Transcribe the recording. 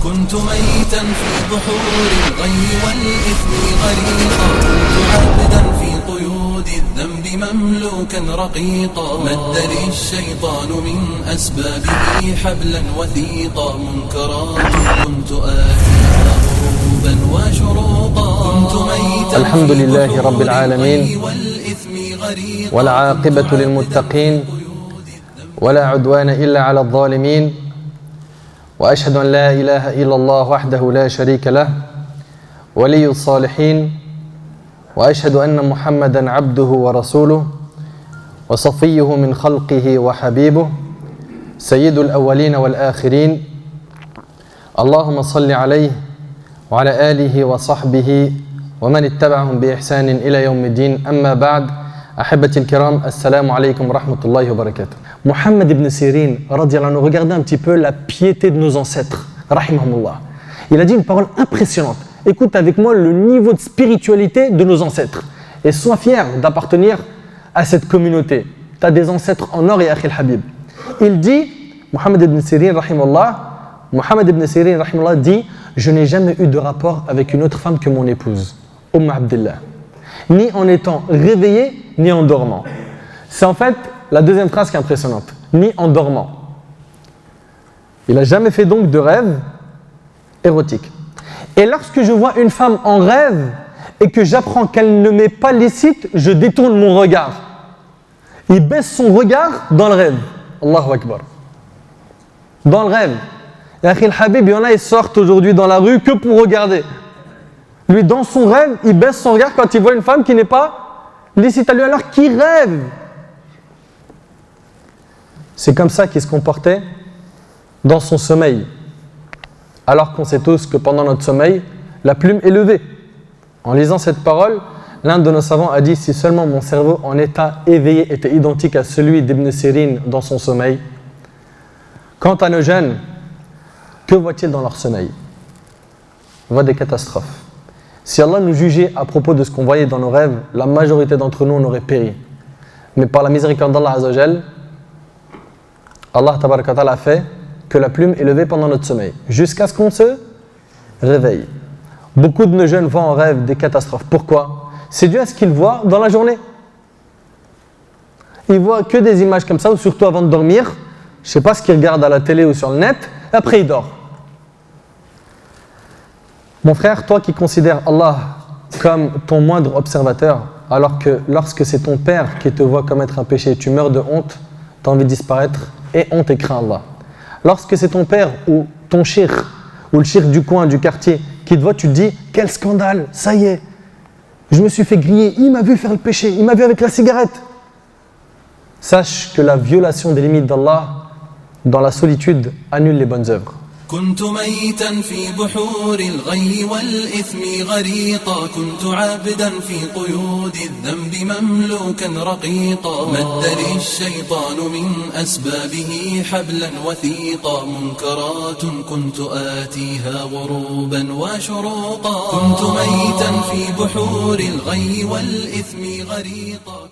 كنت ميتا في بحور الغي والإثم غريقا كنت عبدا في قيود الذنب مملوكا رقيقا مدني الشيطان من أسبابه حبلا وثيقا منكرات كنت آتيها غروبا وشروقا كنت ميتا الحمد لله رب العالمين والعاقبة للمتقين ولا عدوان إلا على الظالمين وأشهد أن لا إله إلا الله وحده لا شريك له ولي الصالحين وأشهد أن محمدا عبده ورسوله وصفيه من خلقه وحبيبه سيد الأولين والآخرين اللهم صل عليه وعلى آله وصحبه ومن اتبعهم بإحسان إلى يوم الدين أما بعد أحبتي الكرام السلام عليكم ورحمة الله وبركاته. Mohammed ibn Sirin, radiallahu anhu, regardez un petit peu la piété de nos ancêtres, rahimahumullah. Il a dit une parole impressionnante. Écoute avec moi le niveau de spiritualité de nos ancêtres et sois fier d'appartenir à cette communauté. Tu as des ancêtres en or et akhil habib. Il dit, Mohammed ibn Sirin, rahimahullah, dit, je n'ai jamais eu de rapport avec une autre femme que mon épouse, Abdillah, ni en étant réveillé, ni en dormant. C'est en fait la deuxième phrase qui est impressionnante, ni en dormant. Il n'a jamais fait donc de rêve érotique. Et lorsque je vois une femme en rêve et que j'apprends qu'elle ne m'est pas licite, je détourne mon regard. Il baisse son regard dans le rêve. Allahu Akbar. Dans le rêve. Et Akhil Habib, il y en a, ils sortent aujourd'hui dans la rue que pour regarder. Lui, dans son rêve, il baisse son regard quand il voit une femme qui n'est pas licite à lui, alors qu'il rêve. C'est comme ça qu'il se comportait dans son sommeil. Alors qu'on sait tous que pendant notre sommeil, la plume est levée. En lisant cette parole, l'un de nos savants a dit, si seulement mon cerveau en état éveillé était identique à celui d'Ibn Sirin dans son sommeil. Quant à nos jeunes, que voient-ils dans leur sommeil? On voit des catastrophes. Si Allah nous jugeait à propos de ce qu'on voyait dans nos rêves, la majorité d'entre nous en aurait péri. Mais par la miséricorde d'Allah Azzawajal, Allah Tabaraka wa Ta'ala a fait que la plume est levée pendant notre sommeil, jusqu'à ce qu'on se réveille. Beaucoup de nos jeunes voient en rêve des catastrophes. Pourquoi? C'est dû à ce qu'ils voient dans la journée. Ils voient que des images comme ça, ou surtout avant de dormir. Je ne sais pas ce qu'ils regardent à la télé ou sur le net, et après ils dorment. Mon frère, toi qui considères Allah comme ton moindre observateur, alors que lorsque c'est ton père qui te voit commettre un péché, tu meurs de honte, tu as envie de disparaître, et honte et crains Allah. Lorsque c'est ton père ou ton shirk, ou le shirk du coin, du quartier, qui te voit, tu te dis, quel scandale, ça y est, je me suis fait griller, il m'a vu faire le péché, il m'a vu avec la cigarette. Sache que la violation des limites d'Allah, dans la solitude, annule les bonnes œuvres. كنت ميتا في بحور الغي والإثم غريقا كنت عبدا في قيود الذنب مملوكا رقيقا مدني الشيطان من أسبابه حبلا وثيقا منكرات كنت آتيها غروبا وشروقا كنت ميتا في بحور الغي والإثم غريقا